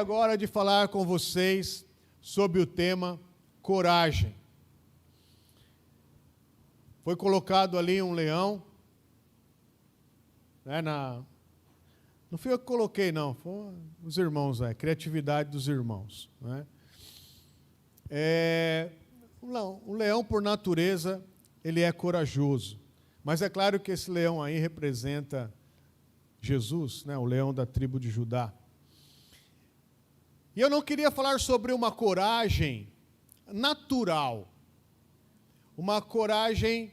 Agora de falar com vocês sobre o tema coragem. Foi colocado ali um leão, né, não fui eu que coloquei, não, foi os irmãos, criatividade dos irmãos. Né? O leão, por natureza, ele é corajoso, mas é claro que esse leão aí representa Jesus, né, o leão da tribo de Judá. E eu não queria falar sobre uma coragem natural, uma coragem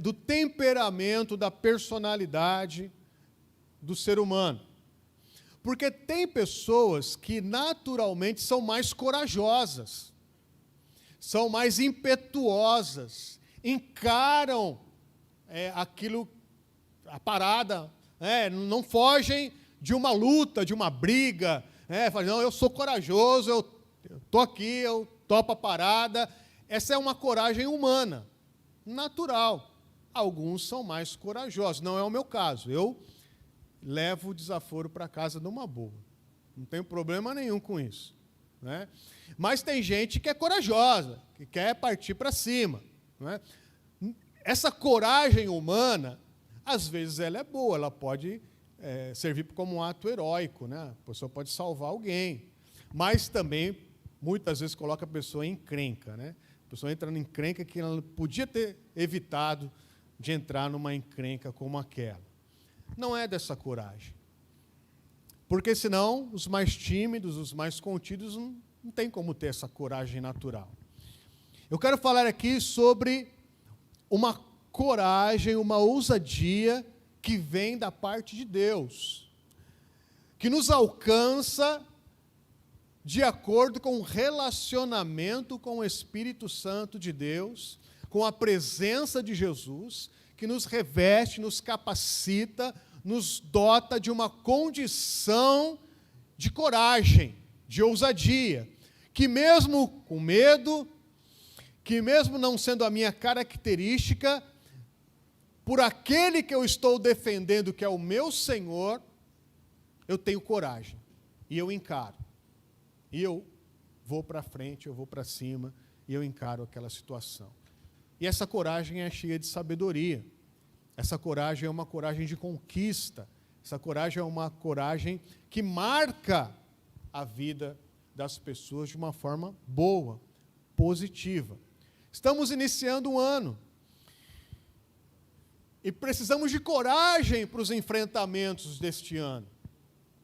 do temperamento, da personalidade do ser humano. Porque tem pessoas que naturalmente são mais corajosas, são mais impetuosas, encaram aquilo, a parada, não fogem de uma luta, de uma briga, falam, não, eu sou corajoso, eu estou aqui, eu topo a parada. Essa é uma coragem humana, natural. Alguns são mais corajosos, não é o meu caso. Eu levo o desaforo para casa numa boa. Não tenho problema nenhum com isso. Né? Mas tem gente que é corajosa, que quer partir para cima. Né? Essa coragem humana, às vezes ela é boa, ela pode servir como um ato heróico, né? A pessoa pode salvar alguém. Mas também, muitas vezes, coloca a pessoa em encrenca. Né? A pessoa entra em encrenca que ela podia ter evitado de entrar numa encrenca como aquela. Não é dessa coragem. Porque senão os mais tímidos, os mais contidos, não tem como ter essa coragem natural. Eu quero falar aqui sobre uma coragem, uma ousadia que vem da parte de Deus, que nos alcança de acordo com o relacionamento com o Espírito Santo de Deus, com a presença de Jesus, que nos reveste, nos capacita, nos dota de uma condição de coragem, de ousadia, que mesmo com medo, que mesmo não sendo a minha característica, por aquele que eu estou defendendo, que é o meu Senhor, eu tenho coragem, e eu encaro, e eu vou para frente, eu vou para cima, e eu encaro aquela situação. E essa coragem é cheia de sabedoria. Essa coragem é uma coragem de conquista. Essa coragem é uma coragem que marca a vida das pessoas de uma forma boa, positiva. Estamos iniciando um ano. E precisamos de coragem para os enfrentamentos deste ano.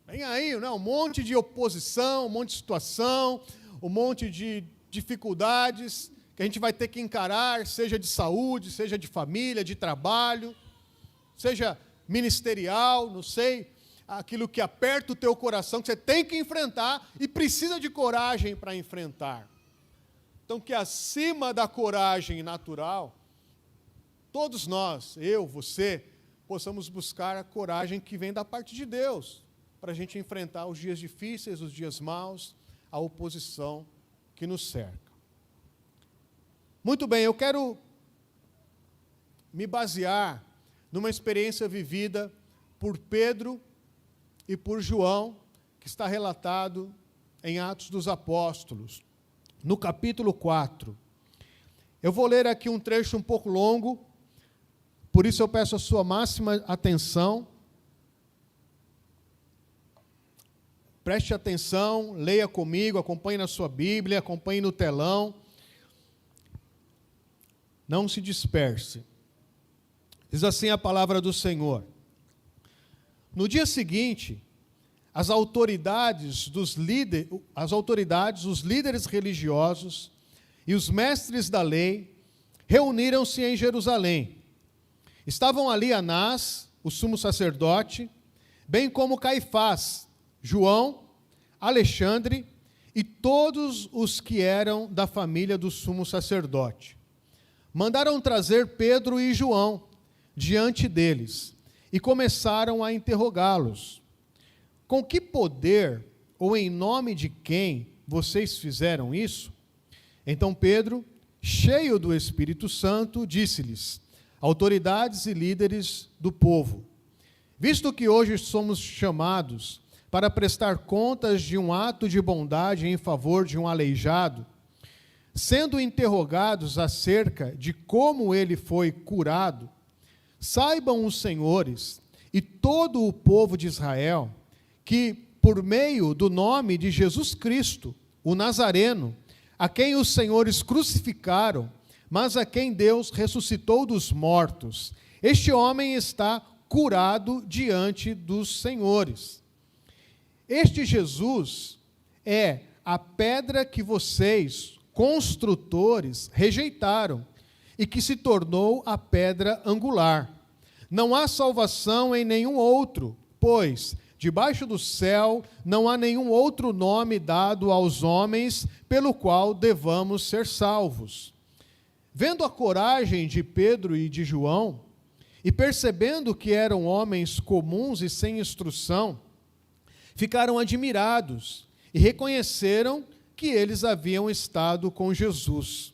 Vem aí, né, um monte de oposição, um monte de situação, um monte de dificuldades que a gente vai ter que encarar, seja de saúde, seja de família, de trabalho, seja ministerial, não sei, aquilo que aperta o teu coração, que você tem que enfrentar e precisa de coragem para enfrentar. Então, que acima da coragem natural, todos nós, eu, você, possamos buscar a coragem que vem da parte de Deus, para a gente enfrentar os dias difíceis, os dias maus, a oposição que nos cerca. Muito bem, eu quero me basear numa experiência vivida por Pedro e por João, que está relatado em Atos dos Apóstolos, no capítulo 4. Eu vou ler aqui um trecho um pouco longo, por isso eu peço a sua máxima atenção. Preste atenção, leia comigo, acompanhe na sua Bíblia, acompanhe no telão. Não se disperse. Diz assim a palavra do Senhor. No dia seguinte, as autoridades, os líderes religiosos e os mestres da lei reuniram-se em Jerusalém. Estavam ali Anás, o sumo sacerdote, bem como Caifás, João, Alexandre e todos os que eram da família do sumo sacerdote. Mandaram trazer Pedro e João diante deles e começaram a interrogá-los. Com que poder ou em nome de quem vocês fizeram isso? Então Pedro, cheio do Espírito Santo, disse-lhes: autoridades e líderes do povo, visto que hoje somos chamados para prestar contas de um ato de bondade em favor de um aleijado, sendo interrogados acerca de como ele foi curado, saibam os senhores e todo o povo de Israel que, por meio do nome de Jesus Cristo, o Nazareno, a quem os senhores crucificaram, mas a quem Deus ressuscitou dos mortos, este homem está curado diante dos senhores. Este Jesus é a pedra que vocês, construtores, rejeitaram e que se tornou a pedra angular. Não há salvação em nenhum outro, pois debaixo do céu não há nenhum outro nome dado aos homens pelo qual devamos ser salvos. Vendo a coragem de Pedro e de João, e percebendo que eram homens comuns e sem instrução, ficaram admirados e reconheceram que eles haviam estado com Jesus.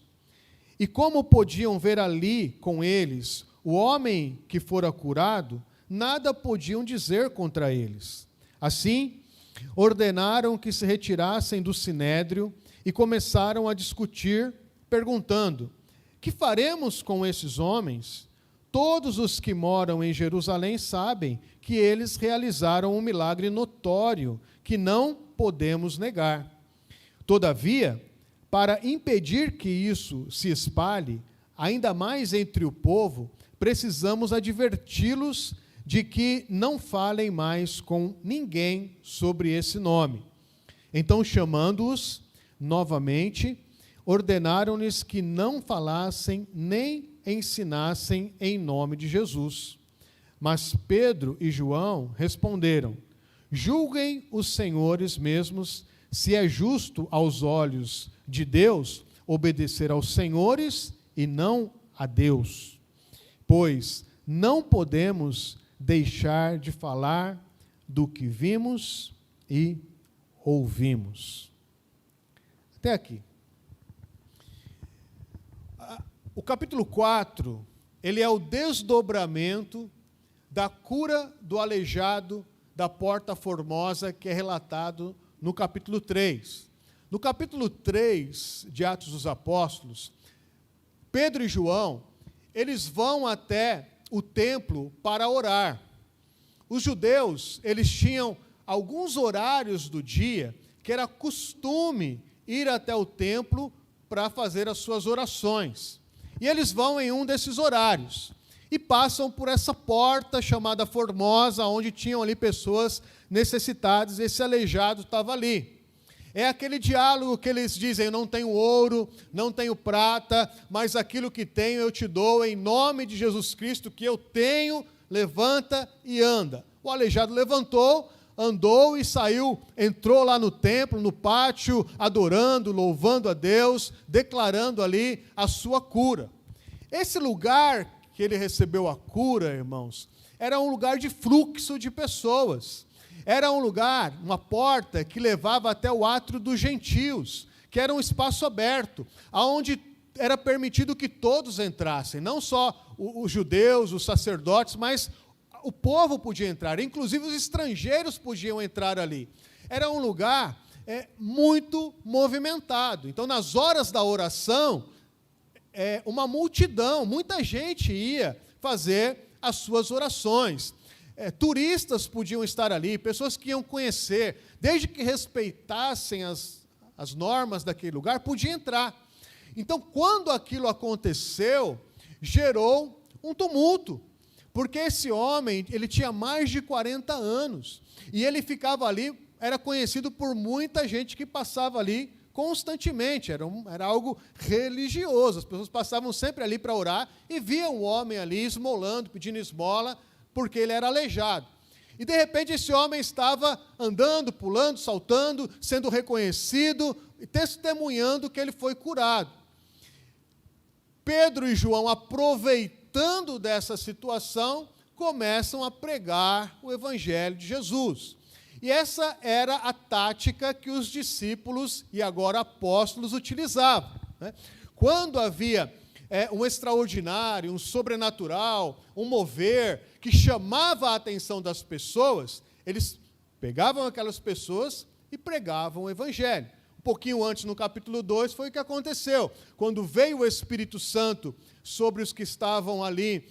E como podiam ver ali com eles o homem que fora curado, nada podiam dizer contra eles. Assim, ordenaram que se retirassem do sinédrio e começaram a discutir, perguntando: que faremos com esses homens? Todos os que moram em Jerusalém sabem que eles realizaram um milagre notório que não podemos negar. Todavia, para impedir que isso se espalhe, ainda mais entre o povo, precisamos adverti-los de que não falem mais com ninguém sobre esse nome. Então, chamando-os novamente, ordenaram-lhes que não falassem nem ensinassem em nome de Jesus. Mas Pedro e João responderam: julguem os senhores mesmos se é justo aos olhos de Deus obedecer aos senhores e não a Deus. Pois não podemos deixar de falar do que vimos e ouvimos. Até aqui. O capítulo 4, ele é o desdobramento da cura do aleijado da Porta Formosa, que é relatado no capítulo 3. No capítulo 3 de Atos dos Apóstolos, Pedro e João, eles vão até o templo para orar. Os judeus, eles tinham alguns horários do dia que era costume ir até o templo para fazer as suas orações. E eles vão em um desses horários e passam por essa porta chamada Formosa, onde tinham ali pessoas necessitadas, esse aleijado estava ali. É aquele diálogo que eles dizem: eu não tenho ouro, não tenho prata, mas aquilo que tenho eu te dou, em nome de Jesus Cristo, que eu tenho, levanta e anda. O aleijado levantou, andou e saiu, entrou lá no templo, no pátio, adorando, louvando a Deus, declarando ali a sua cura. Esse lugar que ele recebeu a cura, irmãos, era um lugar de fluxo de pessoas. Era um lugar, uma porta que levava até o átrio dos gentios, que era um espaço aberto, onde era permitido que todos entrassem, não só os judeus, os sacerdotes, mas o povo podia entrar, inclusive os estrangeiros podiam entrar ali. Era um lugar muito movimentado. Então, nas horas da oração, uma multidão, muita gente ia fazer as suas orações. Turistas podiam estar ali, pessoas que iam conhecer, desde que respeitassem as normas daquele lugar, podia entrar. Então, quando aquilo aconteceu, gerou um tumulto, porque esse homem, ele tinha mais de 40 anos, e ele ficava ali, era conhecido por muita gente que passava ali constantemente, era algo religioso, as pessoas passavam sempre ali para orar, e viam o homem ali esmolando, pedindo esmola, porque ele era aleijado. E de repente esse homem estava andando, pulando, saltando, sendo reconhecido, e testemunhando que ele foi curado. Pedro e João, aproveitando dessa situação, começam a pregar o Evangelho de Jesus. E essa era a tática que os discípulos, e agora apóstolos, utilizavam, né? Quando havia um extraordinário, um sobrenatural, um mover, que chamava a atenção das pessoas, eles Pegavam aquelas pessoas e pregavam o evangelho. Um pouquinho antes, no capítulo 2, foi o que aconteceu. Quando veio o Espírito Santo sobre os que estavam ali,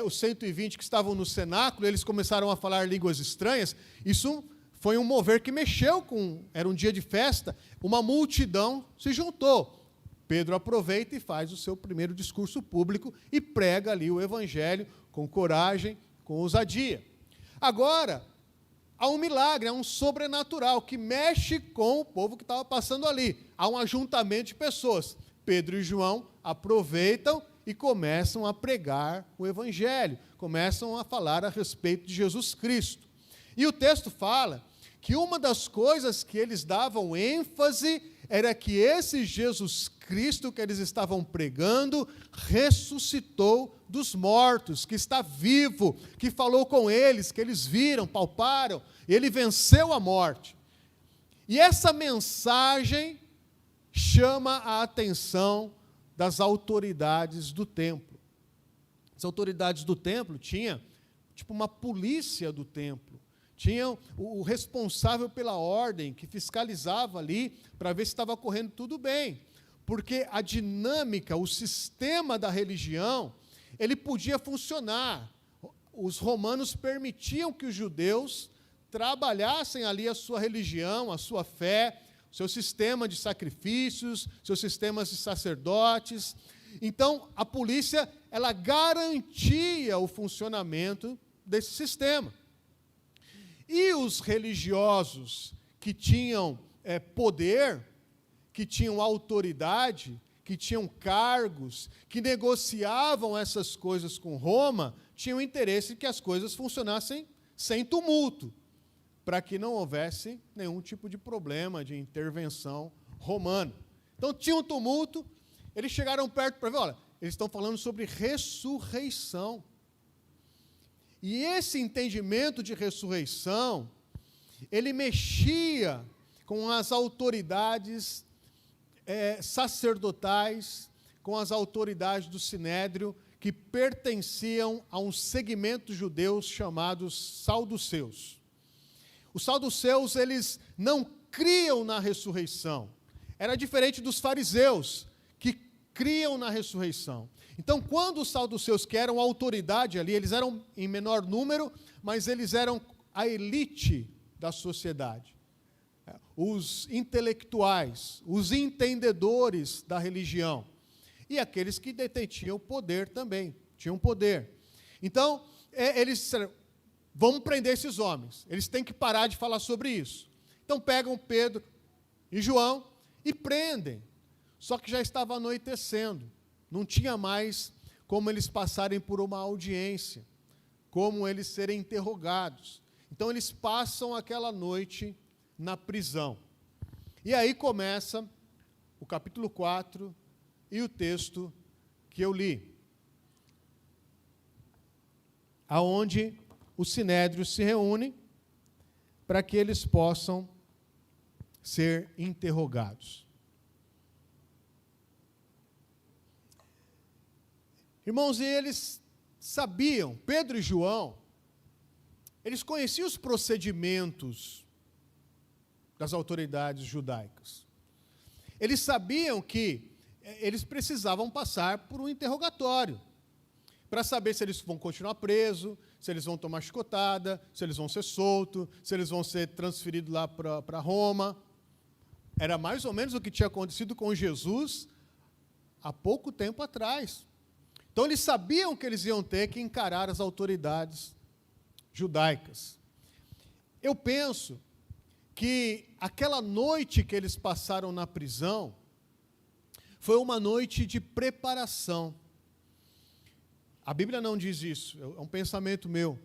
os 120 que estavam no cenáculo, eles começaram a falar línguas estranhas. Isso foi um mover que mexeu era um dia de festa, uma multidão se juntou. Pedro aproveita e faz o seu primeiro discurso público e prega ali o evangelho com coragem, com ousadia. Agora, há um milagre, há um sobrenatural que mexe com o povo que estava passando ali. Há um ajuntamento de pessoas. Pedro e João aproveitam e começam a pregar o evangelho, começam a falar a respeito de Jesus Cristo. E o texto fala que uma das coisas que eles davam ênfase era que esse Jesus Cristo que eles estavam pregando ressuscitou dos mortos, que está vivo, que falou com eles, que eles viram, palparam, ele venceu a morte. E essa mensagem chama a atenção das autoridades do templo. As autoridades do templo tinham tipo uma polícia do templo. Tinham o responsável pela ordem, que fiscalizava ali para ver se estava correndo tudo bem. Porque a dinâmica, o sistema da religião, ele podia funcionar. Os romanos permitiam que os judeus trabalhassem ali a sua religião, a sua fé, o seu sistema de sacrifícios, seus sistemas de sacerdotes. Então, a polícia, ela garantia o funcionamento desse sistema. E os religiosos que tinham poder, que tinham autoridade, que tinham cargos, que negociavam essas coisas com Roma, tinham interesse que as coisas funcionassem sem tumulto, para que não houvesse nenhum tipo de problema de intervenção romana. Então tinha um tumulto, eles chegaram perto para ver, olha, eles estão falando sobre ressurreição. E esse entendimento de ressurreição, ele mexia com as autoridades sacerdotais, com as autoridades do Sinédrio, que pertenciam a um segmento judeu chamado saduceus. Os saduceus, eles não criam na ressurreição. Era diferente dos fariseus, que criam na ressurreição. Então, quando os saduceus, que eram autoridade ali, eles eram em menor número, mas eles eram a elite da sociedade. Os intelectuais, os entendedores da religião. E aqueles que detinham poder também, tinham poder. Então, eles disseram, vamos prender esses homens. Eles têm que parar de falar sobre isso. Então, pegam Pedro e João e prendem. Só que já estava anoitecendo. Não tinha mais como eles passarem por uma audiência, como eles serem interrogados. Então, eles passam aquela noite na prisão. E aí começa o capítulo 4 e o texto que eu li, aonde os sinédrios se reúnem para que eles possam ser interrogados. Irmãos, e eles sabiam, Pedro e João, eles conheciam os procedimentos das autoridades judaicas. Eles sabiam que eles precisavam passar por um interrogatório, para saber se eles vão continuar presos, se eles vão tomar chicotada, se eles vão ser soltos, se eles vão ser transferidos lá para Roma. Era mais ou menos o que tinha acontecido com Jesus há pouco tempo atrás. Então, eles sabiam que eles iam ter que encarar as autoridades judaicas. Eu penso que aquela noite que eles passaram na prisão foi uma noite de preparação. A Bíblia não diz isso, é um pensamento meu.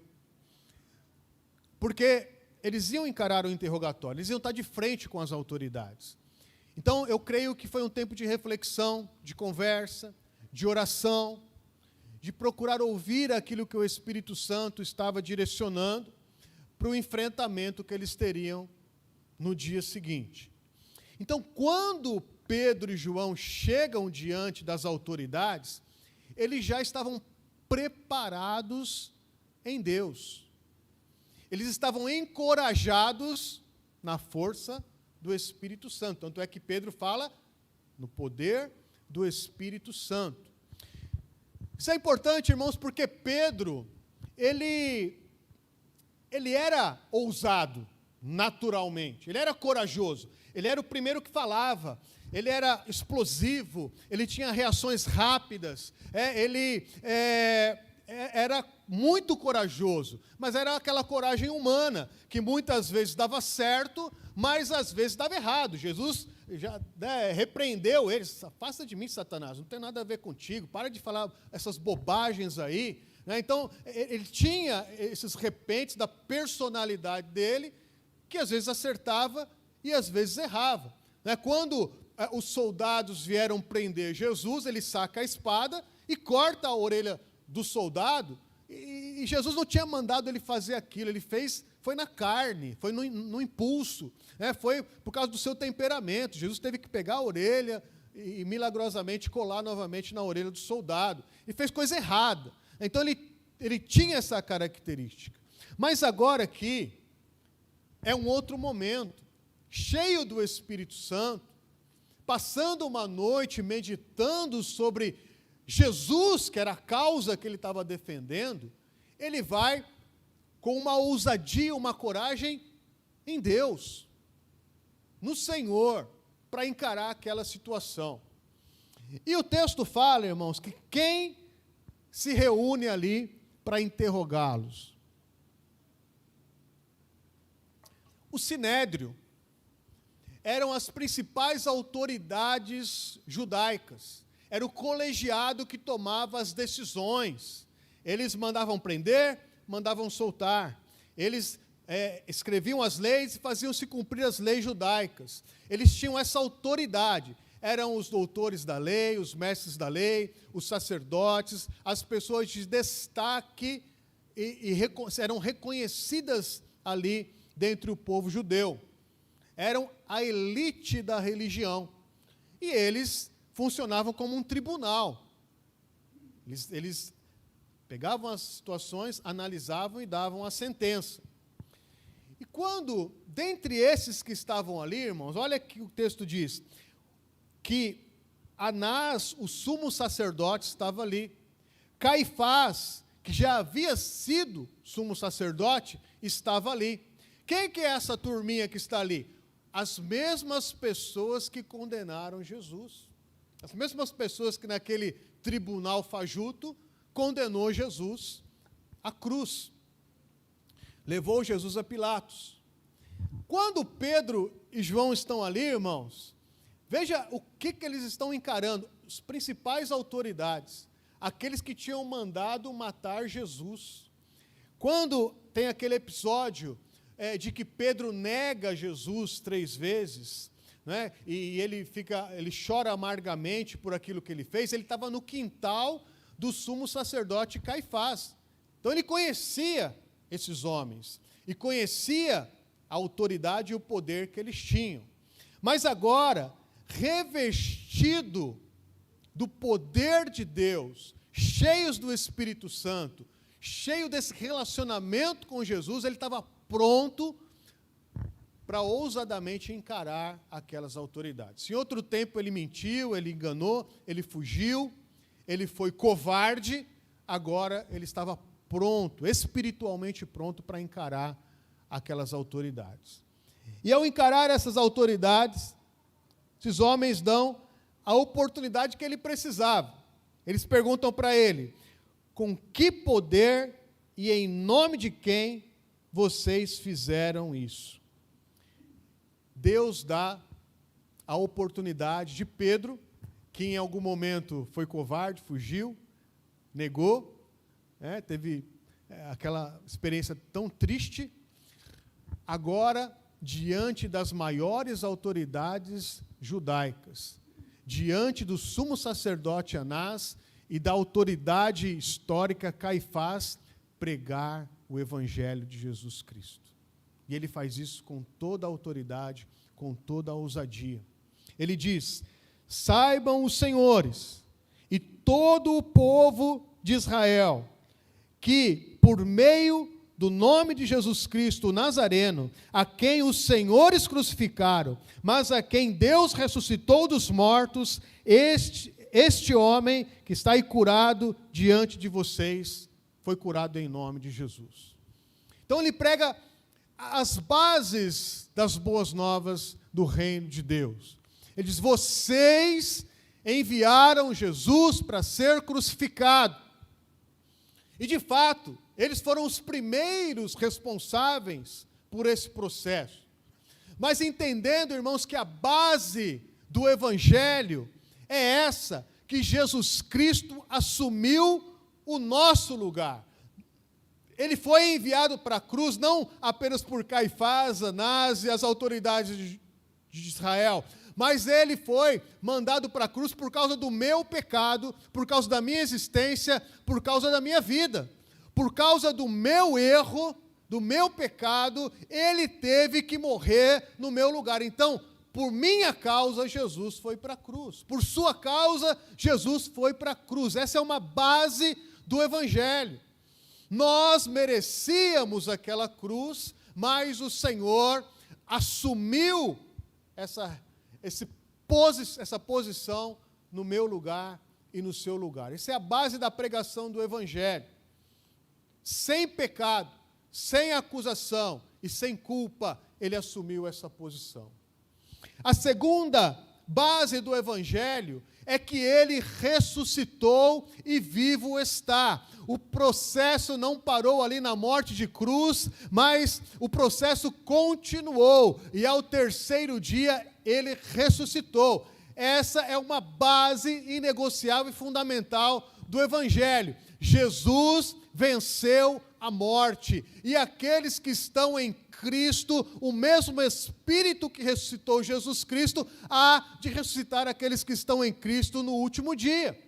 Porque eles iam encarar o interrogatório, eles iam estar de frente com as autoridades. Então, eu creio que foi um tempo de reflexão, de conversa, de oração, de procurar ouvir aquilo que o Espírito Santo estava direcionando para o enfrentamento que eles teriam no dia seguinte. Então, quando Pedro e João chegam diante das autoridades, eles já estavam preparados em Deus. eles estavam encorajados na força do Espírito Santo. Tanto é que Pedro fala no poder do Espírito Santo. Isso é importante, irmãos, porque Pedro, ele era ousado, naturalmente. Ele era corajoso. Ele era o primeiro que falava. Ele era explosivo. Ele tinha reações rápidas. Ele era muito corajoso. Mas era aquela coragem humana, que muitas vezes dava certo, mas às vezes dava errado. Jesus já repreendeu eles. Afasta de mim, Satanás, não tem nada a ver contigo. Para de falar essas bobagens aí. Então, ele tinha esses repentes da personalidade dele, que às vezes acertava e às vezes errava. Quando os soldados vieram prender Jesus, ele saca a espada e corta a orelha do soldado, e Jesus não tinha mandado ele fazer aquilo, ele fez, foi na carne, foi no impulso, foi por causa do seu temperamento. Jesus teve que pegar a orelha e milagrosamente colar novamente na orelha do soldado, e fez coisa errada. Então ele tinha essa característica. Mas agora aqui é um outro momento, cheio do Espírito Santo, passando uma noite meditando sobre Jesus, que era a causa que ele estava defendendo, ele vai com uma ousadia, uma coragem em Deus, no Senhor, para encarar aquela situação. E o texto fala, irmãos, que quem se reúne ali para interrogá-los? O Sinédrio eram as principais autoridades judaicas. Era o colegiado que tomava as decisões. Eles mandavam prender, mandavam soltar. Eles escreviam as leis e faziam-se cumprir as leis judaicas. Eles tinham essa autoridade. Eram os doutores da lei, os mestres da lei, os sacerdotes, as pessoas de destaque eram reconhecidas ali dentre o povo judeu. Eram a elite da religião. E eles funcionavam como um tribunal. Eles pegavam as situações, analisavam e davam a sentença. E quando, dentre esses que estavam ali, irmãos, olha que o texto diz, que Anás, o sumo sacerdote, estava ali. Caifás, que já havia sido sumo sacerdote, estava ali. Quem que é essa turminha que está ali? As mesmas pessoas que condenaram Jesus. As mesmas pessoas que naquele tribunal fajuto condenou Jesus à cruz. Levou Jesus a Pilatos. Quando Pedro e João estão ali, irmãos, veja o que eles estão encarando. As principais autoridades, aqueles que tinham mandado matar Jesus. Quando tem aquele episódio de que Pedro nega Jesus 3 vezes, né, e ele chora amargamente por aquilo que ele fez, ele estava no quintal do sumo sacerdote Caifás. Então ele conhecia esses homens, e conhecia a autoridade e o poder que eles tinham. Mas agora, revestido do poder de Deus, cheios do Espírito Santo, cheio desse relacionamento com Jesus, ele estava pronto para ousadamente encarar aquelas autoridades. Em outro tempo ele mentiu, ele enganou, ele fugiu, ele foi covarde, agora ele estava pronto, espiritualmente pronto para encarar aquelas autoridades. E ao encarar essas autoridades, esses homens dão a oportunidade que ele precisava. Eles perguntam para ele: com que poder e em nome de quem vocês fizeram isso? Deus dá a oportunidade de Pedro, que em algum momento foi covarde, fugiu, negou, teve aquela experiência tão triste. Agora, diante das maiores autoridades judaicas, diante do sumo sacerdote Anás e da autoridade histórica Caifás, pregar o evangelho de Jesus Cristo. E ele faz isso com toda a autoridade, com toda a ousadia. Ele diz: saibam os senhores e todo o povo de Israel que, por meio do nome de Jesus Cristo o Nazareno, a quem os senhores crucificaram, mas a quem Deus ressuscitou dos mortos, este homem que está aí curado diante de vocês, foi curado em nome de Jesus. Então ele prega as bases das boas novas do reino de Deus. Ele diz: vocês enviaram Jesus para ser crucificado. E de fato, eles foram os primeiros responsáveis por esse processo. Mas entendendo, irmãos, que a base do Evangelho é essa, que Jesus Cristo assumiu o nosso lugar. Ele foi enviado para a cruz não apenas por Caifás, Anás e as autoridades de Israel, mas ele foi mandado para a cruz por causa do meu pecado, por causa da minha existência, por causa da minha vida. Por causa do meu erro, do meu pecado, ele teve que morrer no meu lugar. Então, por minha causa, Jesus foi para a cruz. Por sua causa, Jesus foi para a cruz. Essa é uma base do Evangelho. Nós merecíamos aquela cruz, mas o Senhor assumiu essa posição no meu lugar e no seu lugar. Essa é a base da pregação do Evangelho. Sem pecado, sem acusação e sem culpa, ele assumiu essa posição. A segunda base do Evangelho é que ele ressuscitou e vivo está. O processo não parou ali na morte de cruz, mas o processo continuou, e ao terceiro dia ele ressuscitou. Essa é uma base inegociável e fundamental do Evangelho. Jesus venceu a morte, e aqueles que estão em Cristo, o mesmo Espírito que ressuscitou Jesus Cristo, há de ressuscitar aqueles que estão em Cristo no último dia.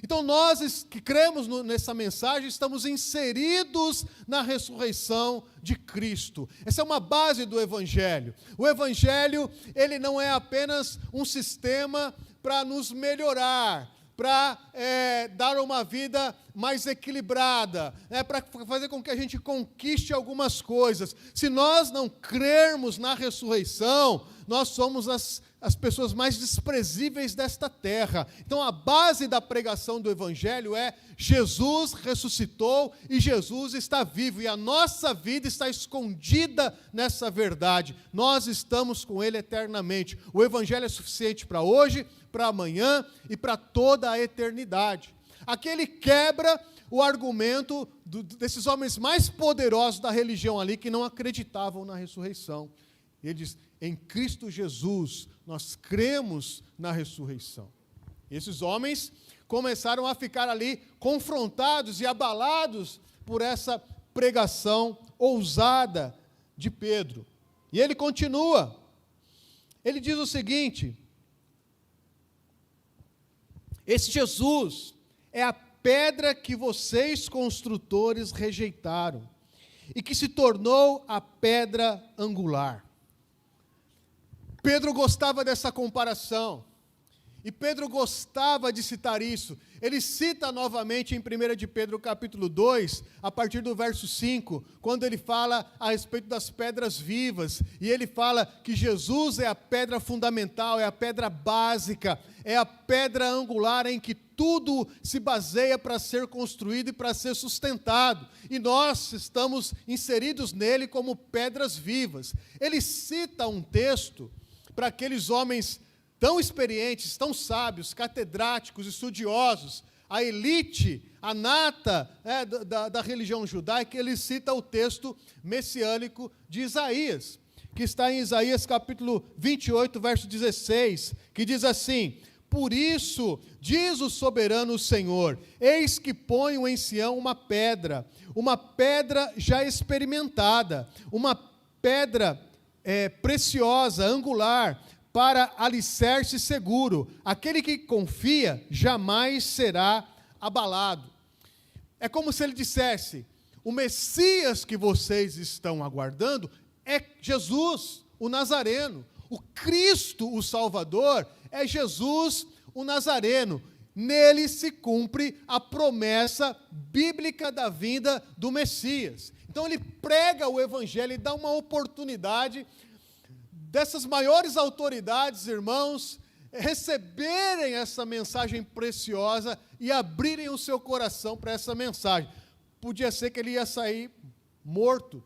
Então nós que cremos nessa mensagem, estamos inseridos na ressurreição de Cristo. Essa é uma base do Evangelho. O Evangelho, ele não é apenas um sistema para nos melhorar, para dar uma vida mais equilibrada, para fazer com que a gente conquiste algumas coisas. Se nós não crermos na ressurreição, nós somos as pessoas mais desprezíveis desta terra. Então a base da pregação do Evangelho é: Jesus ressuscitou e Jesus está vivo, e a nossa vida está escondida nessa verdade. Nós estamos com Ele eternamente. O Evangelho é suficiente para hoje, para amanhã e para toda a eternidade. Aqui ele quebra o argumento desses homens mais poderosos da religião ali, que não acreditavam na ressurreição. Ele diz: em Cristo Jesus nós cremos na ressurreição. E esses homens começaram a ficar ali confrontados e abalados por essa pregação ousada de Pedro. E ele continua. Ele diz o seguinte: esse Jesus é a pedra que vocês construtores rejeitaram e que se tornou a pedra angular. Pedro gostava dessa comparação, e Pedro gostava de citar isso. Ele cita novamente em 1 de Pedro capítulo 2, a partir do verso 5, quando ele fala a respeito das pedras vivas, e ele fala que Jesus é a pedra fundamental, é a pedra básica, é a pedra angular em que tudo se baseia para ser construído e para ser sustentado, e nós estamos inseridos nele como pedras vivas. Ele cita um texto para aqueles homens tão experientes, tão sábios, catedráticos, estudiosos, a elite, a nata da religião judaica. Ele cita o texto messiânico de Isaías, que está em Isaías capítulo 28, verso 16, que diz assim: por isso, diz o soberano Senhor, eis que ponho em Sião uma pedra já experimentada, uma pedra preciosa, angular, para alicerce seguro. Aquele que confia jamais será abalado. É como se ele dissesse: o Messias que vocês estão aguardando é Jesus, o Nazareno. O Cristo, o Salvador, é Jesus, o Nazareno. Nele se cumpre a promessa bíblica da vinda do Messias. Então Então ele prega o evangelho e dá uma oportunidade dessas maiores autoridades, irmãos, receberem essa mensagem preciosa e abrirem o seu coração para essa mensagem. Podia ser que ele ia sair morto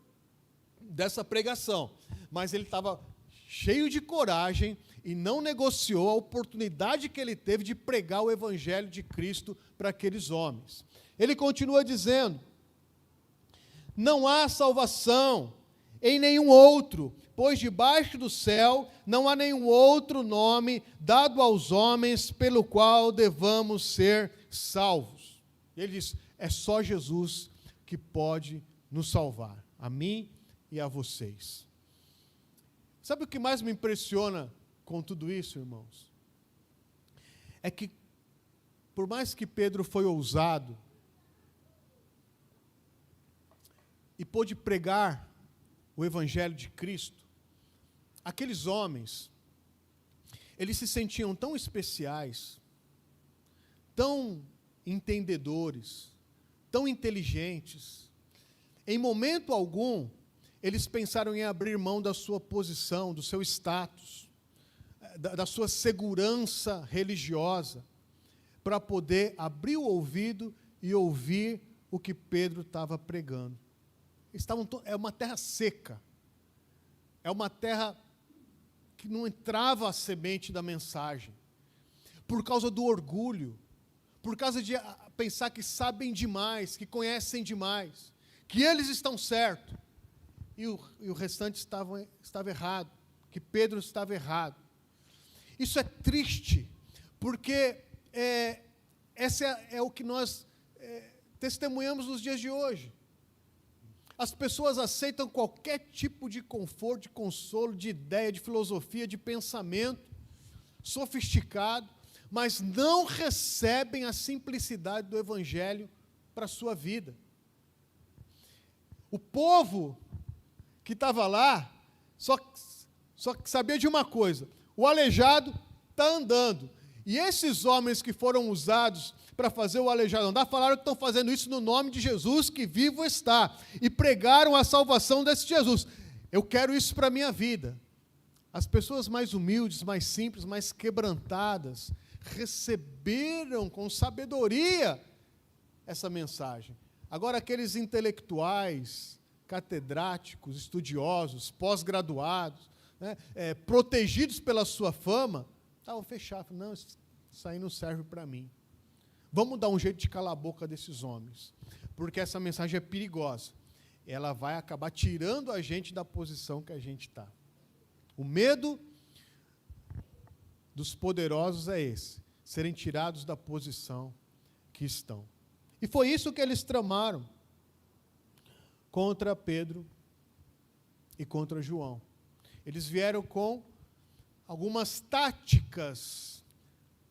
dessa pregação, mas ele estava cheio de coragem e não negociou a oportunidade que ele teve de pregar o evangelho de Cristo para aqueles homens. Ele continua dizendo: não há salvação em nenhum outro, pois debaixo do céu não há nenhum outro nome dado aos homens pelo qual devamos ser salvos. Ele diz: é só Jesus que pode nos salvar, a mim e a vocês. Sabe o que mais me impressiona com tudo isso, irmãos? É que, por mais que Pedro foi ousado e pôde pregar o evangelho de Cristo, aqueles homens, eles se sentiam tão especiais, tão entendedores, tão inteligentes. Em momento algum, eles pensaram em abrir mão da sua posição, do seu status, da sua segurança religiosa, para poder abrir o ouvido e ouvir o que Pedro estava pregando. É uma terra seca, é uma terra que não entrava a semente da mensagem, por causa do orgulho, por causa de pensar que sabem demais, que conhecem demais, que eles estão certos, e o restante estava errado, que Pedro estava errado. Isso é triste, porque esse é o que nós testemunhamos nos dias de hoje. As pessoas aceitam qualquer tipo de conforto, de consolo, de ideia, de filosofia, de pensamento sofisticado, mas não recebem a simplicidade do evangelho para a sua vida. O povo que estava lá só sabia de uma coisa: o aleijado está andando. E esses homens que foram usados para fazer o aleijado andar, falaram que estão fazendo isso no nome de Jesus, que vivo está, e pregaram a salvação desse Jesus. Eu quero isso para a minha vida. As pessoas mais humildes, mais simples, mais quebrantadas, receberam com sabedoria essa mensagem. Agora, aqueles intelectuais, catedráticos, estudiosos, pós-graduados, né, protegidos pela sua fama, estavam fechados. Não, isso aí não serve para mim. Vamos dar um jeito de calar a boca desses homens, porque essa mensagem é perigosa. Ela vai acabar tirando a gente da posição que a gente está. O medo dos poderosos é esse: serem tirados da posição que estão. E foi isso que eles tramaram contra Pedro e contra João. Eles vieram com algumas táticas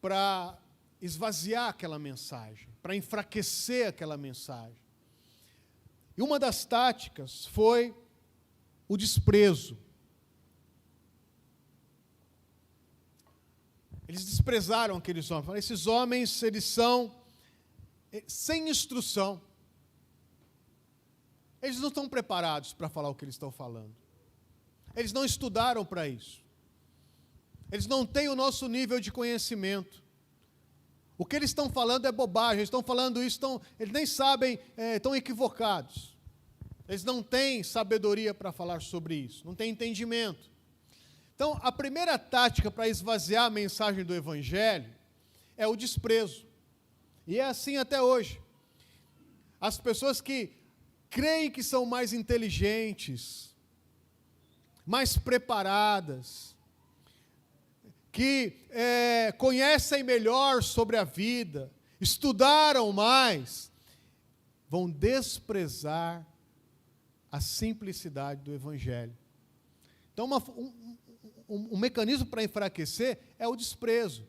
para esvaziar aquela mensagem, para enfraquecer aquela mensagem. E uma das táticas foi o desprezo. Eles desprezaram aqueles homens. Falaram: esses homens, eles são sem instrução. Eles não estão preparados para falar o que eles estão falando. Eles não estudaram para isso. Eles não têm o nosso nível de conhecimento. O que eles estão falando é bobagem, eles estão falando isso, eles nem sabem, estão equivocados. Eles não têm sabedoria para falar sobre isso, não têm entendimento. Então, a primeira tática para esvaziar a mensagem do Evangelho é o desprezo. E é assim até hoje. As pessoas que creem que são mais inteligentes, mais preparadas, que conhecem melhor sobre a vida, estudaram mais, vão desprezar a simplicidade do Evangelho. Então, um mecanismo para enfraquecer é o desprezo,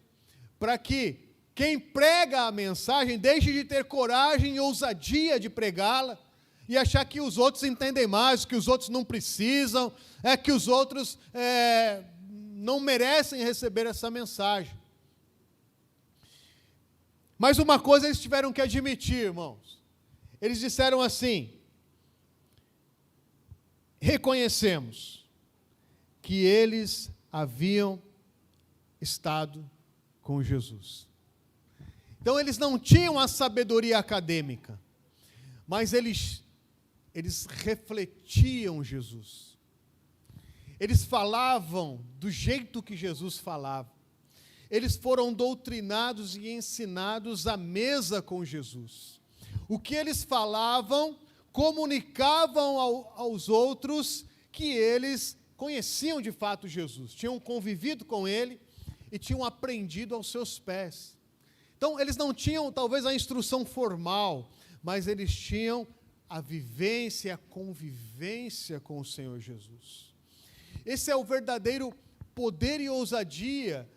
para que quem prega a mensagem deixe de ter coragem e ousadia de pregá-la, e achar que os outros entendem mais, que os outros não precisam, que os outros não merecem receber essa mensagem. Mas uma coisa eles tiveram que admitir, irmãos. Eles disseram assim: reconhecemos que eles haviam estado com Jesus. Então eles não tinham a sabedoria acadêmica, mas eles refletiam Jesus. Eles falavam do jeito que Jesus falava. Eles foram doutrinados e ensinados à mesa com Jesus. O que eles falavam, comunicavam aos outros que eles conheciam de fato Jesus, tinham convivido com ele e tinham aprendido aos seus pés. Então, eles não tinham talvez a instrução formal, mas eles tinham a vivência, a convivência com o Senhor Jesus. Esse é o verdadeiro poder e ousadia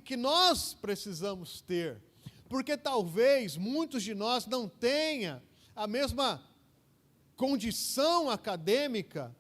que nós precisamos ter, porque talvez muitos de nós não tenham a mesma condição acadêmica,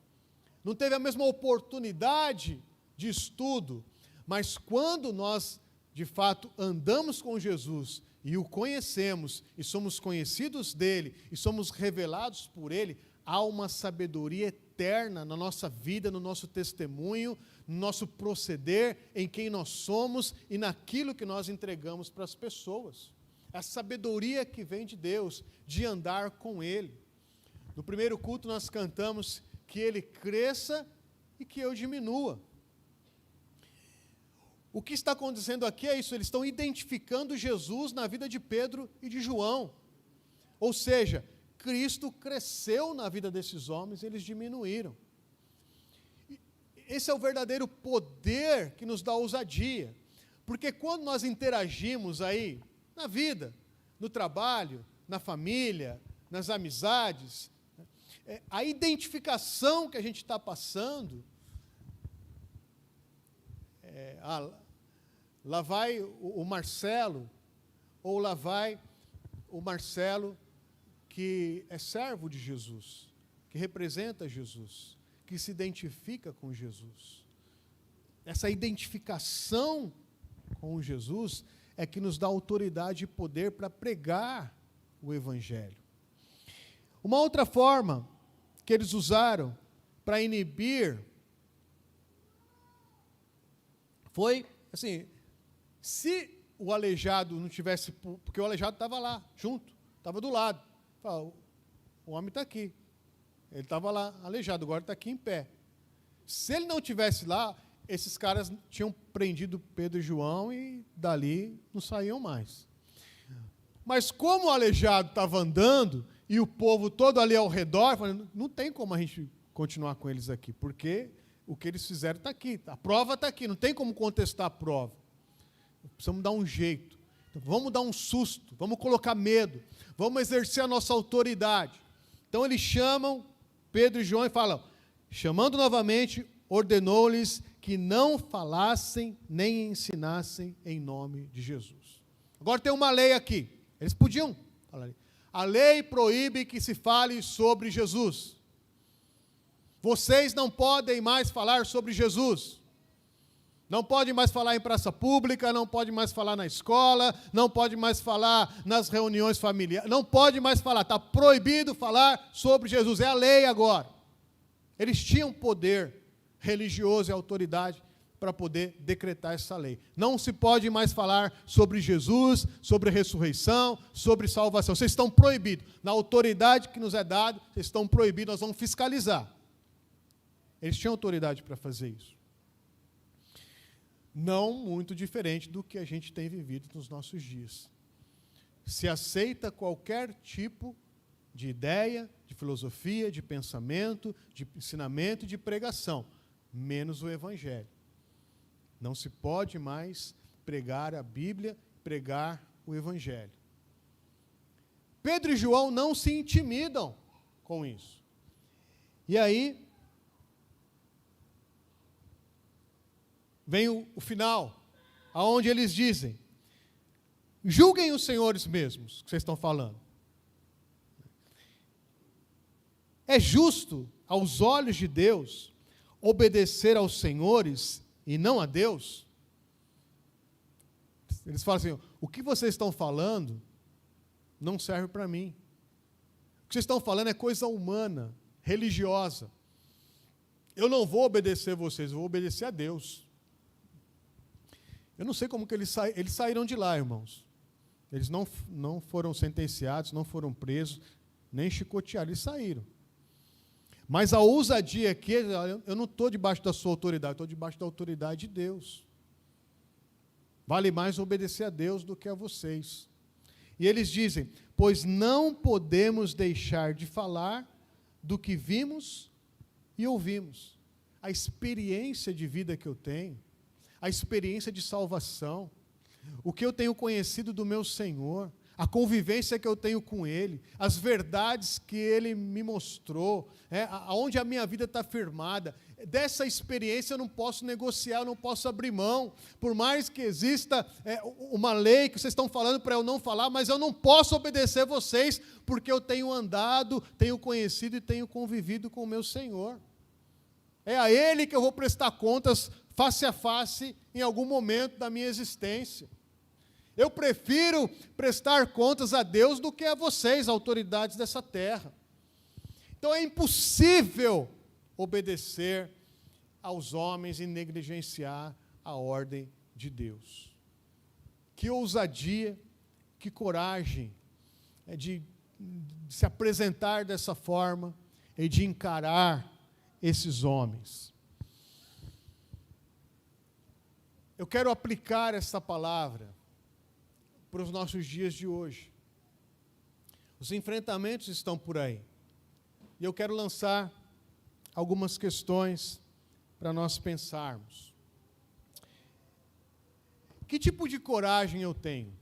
não teve a mesma oportunidade de estudo, mas quando nós, de fato, andamos com Jesus e o conhecemos, e somos conhecidos dele, e somos revelados por ele, há uma sabedoria eterna na nossa vida, no nosso testemunho, no nosso proceder, em quem nós somos e naquilo que nós entregamos para as pessoas. A sabedoria que vem de Deus, de andar com ele. No primeiro culto nós cantamos que ele cresça e que eu diminua. O que está acontecendo aqui é isso, eles estão identificando Jesus na vida de Pedro e de João. Ou seja, Cristo cresceu na vida desses homens, eles diminuíram. Esse é o verdadeiro poder que nos dá ousadia. Porque quando nós interagimos aí, na vida, no trabalho, na família, nas amizades, a identificação que a gente está passando, lá vai o Marcelo, ou lá vai o Marcelo que é servo de Jesus, que representa Jesus, que se identifica com Jesus. Essa identificação com Jesus é que nos dá autoridade e poder para pregar o Evangelho. Uma outra forma que eles usaram para inibir foi, assim, se o aleijado não tivesse, porque o aleijado estava lá, junto, estava do lado, o homem está aqui, ele estava lá aleijado, agora está aqui em pé. Se ele não tivesse lá, esses caras tinham prendido Pedro e João e dali não saíam mais. Mas como o aleijado estava andando e o povo todo ali ao redor, falando, não tem como a gente continuar com eles aqui, porque o que eles fizeram está aqui, a prova está aqui, não tem como contestar a prova. Precisamos dar um jeito. Então, vamos dar um susto, vamos colocar medo, vamos exercer a nossa autoridade. Então eles chamam Pedro e João e falam, chamando novamente, ordenou-lhes que não falassem nem ensinassem em nome de Jesus. Agora tem uma lei aqui, eles podiam falar. A lei proíbe que se fale sobre Jesus. Vocês não podem mais falar sobre Jesus. Não pode mais falar em praça pública, não pode mais falar na escola, não pode mais falar nas reuniões familiares, não pode mais falar, está proibido falar sobre Jesus, é a lei agora. Eles tinham poder religioso e autoridade para poder decretar essa lei. Não se pode mais falar sobre Jesus, sobre ressurreição, sobre salvação. Vocês estão proibidos. Na autoridade que nos é dada, vocês estão proibidos, nós vamos fiscalizar. Eles tinham autoridade para fazer isso. Não muito diferente do que a gente tem vivido nos nossos dias. Se aceita qualquer tipo de ideia, de filosofia, de pensamento, de ensinamento e de pregação, menos o Evangelho. Não se pode mais pregar a Bíblia, pregar o Evangelho. Pedro e João não se intimidam com isso. E aí, vem o final, aonde eles dizem, julguem os senhores mesmos, que vocês estão falando. É justo, aos olhos de Deus, obedecer aos senhores e não a Deus? Eles falam assim, o que vocês estão falando não serve para mim. O que vocês estão falando é coisa humana, religiosa. Eu não vou obedecer vocês, eu vou obedecer a Deus. Eu não sei como que eles saíram de lá, irmãos. Eles não foram sentenciados, não foram presos, nem chicoteados, eles saíram. Mas a ousadia aqui, eu não estou debaixo da sua autoridade, estou debaixo da autoridade de Deus. Vale mais obedecer a Deus do que a vocês. E eles dizem, pois não podemos deixar de falar do que vimos e ouvimos. A experiência de vida que eu tenho, a experiência de salvação, o que eu tenho conhecido do meu Senhor, a convivência que eu tenho com Ele, as verdades que Ele me mostrou, aonde a minha vida está firmada, dessa experiência eu não posso negociar, eu não posso abrir mão, por mais que exista uma lei que vocês estão falando para eu não falar, mas eu não posso obedecer vocês, porque eu tenho andado, tenho conhecido e tenho convivido com o meu Senhor. É a Ele que eu vou prestar contas face a face em algum momento da minha existência. Eu prefiro prestar contas a Deus do que a vocês, autoridades dessa terra. Então é impossível obedecer aos homens e negligenciar a ordem de Deus. Que ousadia, que coragem de se apresentar dessa forma e de encarar esses homens. Eu quero aplicar essa palavra para os nossos dias de hoje. Os enfrentamentos estão por aí. E eu quero lançar algumas questões para nós pensarmos. Que tipo de coragem eu tenho?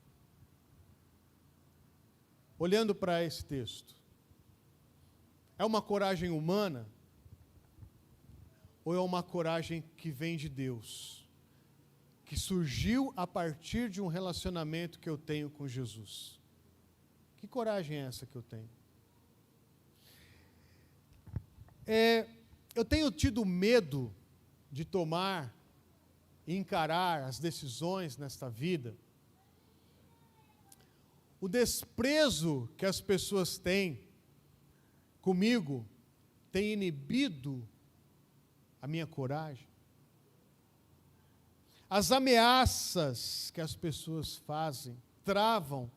Olhando para esse texto. É uma coragem humana? Ou é uma coragem que vem de Deus? Que surgiu a partir de um relacionamento que eu tenho com Jesus. Que coragem é essa que eu tenho? Eu tenho tido medo de tomar e encarar as decisões nesta vida. O desprezo que as pessoas têm comigo tem inibido a minha coragem. As ameaças que as pessoas fazem travam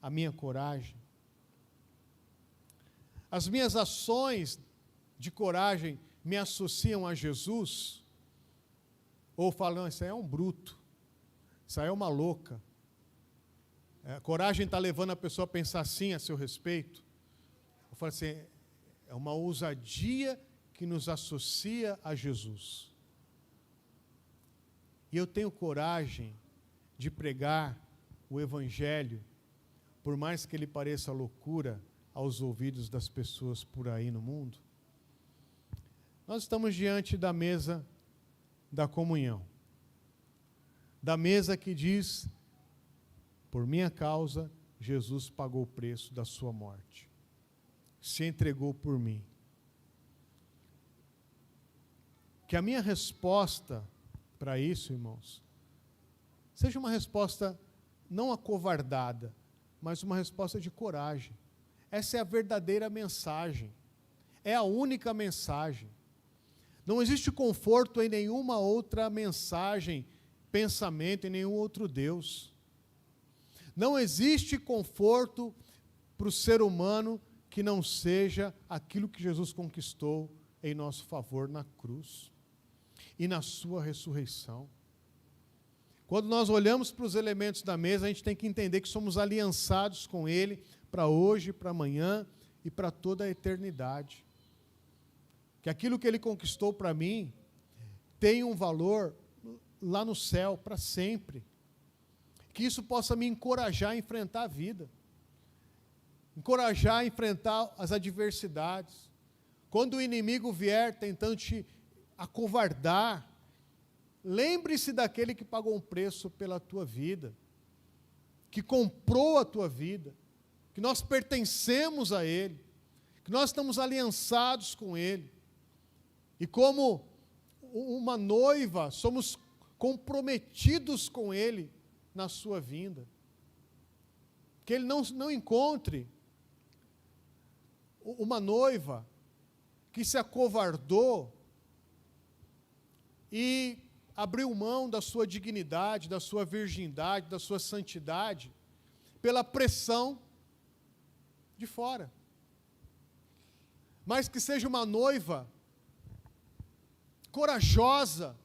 a minha coragem. As minhas ações de coragem me associam a Jesus? Ou falam, isso aí é um bruto, isso aí é uma louca. A coragem está levando a pessoa a pensar assim a seu respeito. Eu falo assim, é uma ousadia que nos associa a Jesus. E eu tenho coragem de pregar o Evangelho, por mais que ele pareça loucura aos ouvidos das pessoas por aí no mundo. Nós estamos diante da mesa da comunhão. Da mesa que diz, por minha causa, Jesus pagou o preço da sua morte. Se entregou por mim. Que a minha resposta para isso, irmãos, seja uma resposta não acovardada, mas uma resposta de coragem. Essa é a verdadeira mensagem. É a única mensagem. Não existe conforto em nenhuma outra mensagem, pensamento, em nenhum outro Deus. Não existe conforto para o ser humano que não seja aquilo que Jesus conquistou em nosso favor na cruz e na sua ressurreição. Quando nós olhamos para os elementos da mesa, a gente tem que entender que somos aliançados com Ele para hoje, para amanhã e para toda a eternidade. Que aquilo que Ele conquistou para mim tem um valor lá no céu para sempre. Que isso possa me encorajar a enfrentar a vida. Encorajar a enfrentar as adversidades. Quando o inimigo vier tentando te acovardar, lembre-se daquele que pagou um preço pela tua vida, que comprou a tua vida, que nós pertencemos a Ele, que nós estamos aliançados com Ele, e como uma noiva, somos comprometidos com Ele na sua vinda. Que Ele não encontre uma noiva que se acovardou e abriu mão da sua dignidade, da sua virgindade, da sua santidade, pela pressão de fora. Mas que seja uma noiva corajosa,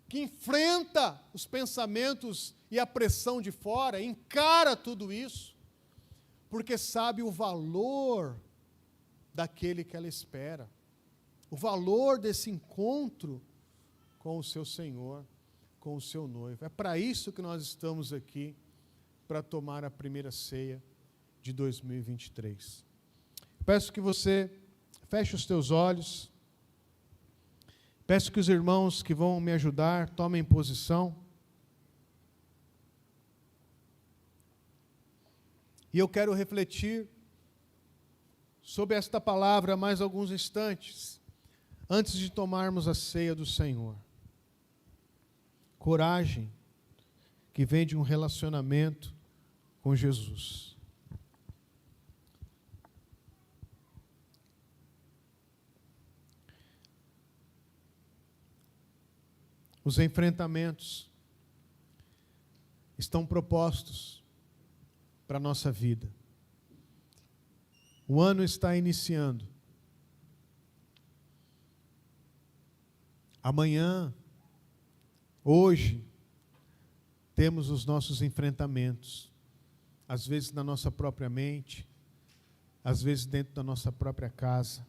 que enfrenta os pensamentos e a pressão de fora, encara tudo isso, porque sabe o valor daquele que ela espera, o valor desse encontro com o seu Senhor, com o seu noivo. É para isso que nós estamos aqui, para tomar a primeira ceia de 2023. Peço que você feche os teus olhos. Peço que os irmãos que vão me ajudar tomem posição. E eu quero refletir sobre esta palavra mais alguns instantes, antes de tomarmos a ceia do Senhor. Coragem que vem de um relacionamento com Jesus. Os enfrentamentos estão propostos para a nossa vida. O ano está iniciando. Amanhã, hoje, temos os nossos enfrentamentos. Às vezes na nossa própria mente, às vezes dentro da nossa própria casa.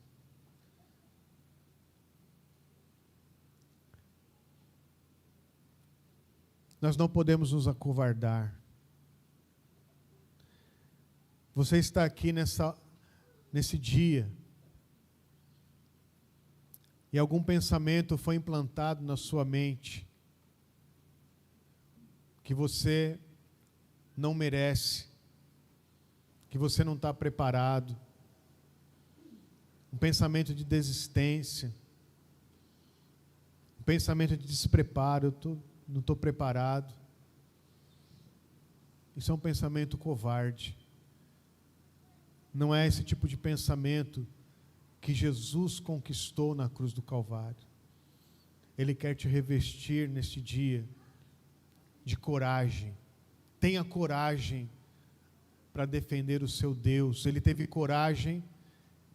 Nós não podemos nos acovardar. Você está aqui nesse dia e algum pensamento foi implantado na sua mente que você não merece, que você não está preparado, um pensamento de desistência, um pensamento de despreparo, não estou preparado. Isso é um pensamento covarde. Não é esse tipo de pensamento que Jesus conquistou na cruz do Calvário. Ele quer te revestir neste dia de coragem. Tenha coragem para defender o seu Deus. Ele teve coragem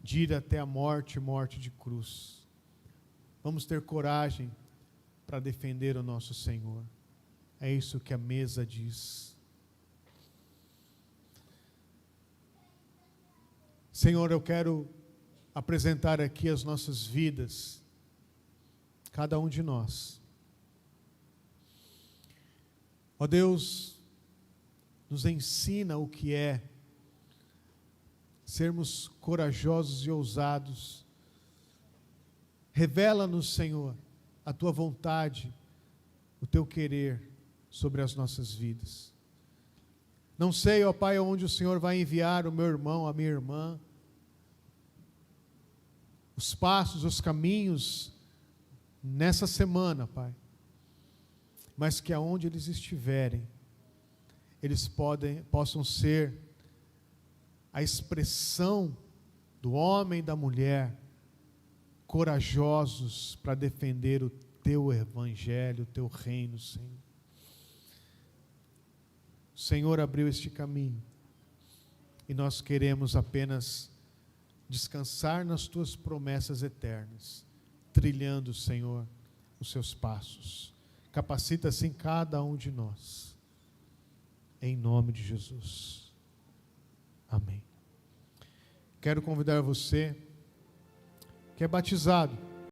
de ir até a morte de cruz. Vamos ter coragem para defender o nosso Senhor. É isso que a mesa diz. Senhor, eu quero apresentar aqui as nossas vidas, cada um de nós. Ó Deus, nos ensina o que é sermos corajosos e ousados. Revela-nos, Senhor, a Tua vontade, o Teu querer sobre as nossas vidas. Não sei, ó Pai, aonde o Senhor vai enviar o meu irmão, a minha irmã, os passos, os caminhos nessa semana, Pai. Mas que aonde eles estiverem, eles possam ser a expressão do homem e da mulher corajosos para defender o Teu evangelho, o Teu reino, Senhor. O Senhor abriu este caminho e nós queremos apenas descansar nas Tuas promessas eternas, trilhando, Senhor, os Seus passos. Capacita assim cada um de nós, em nome de Jesus. Amém. Quero convidar você que é batizado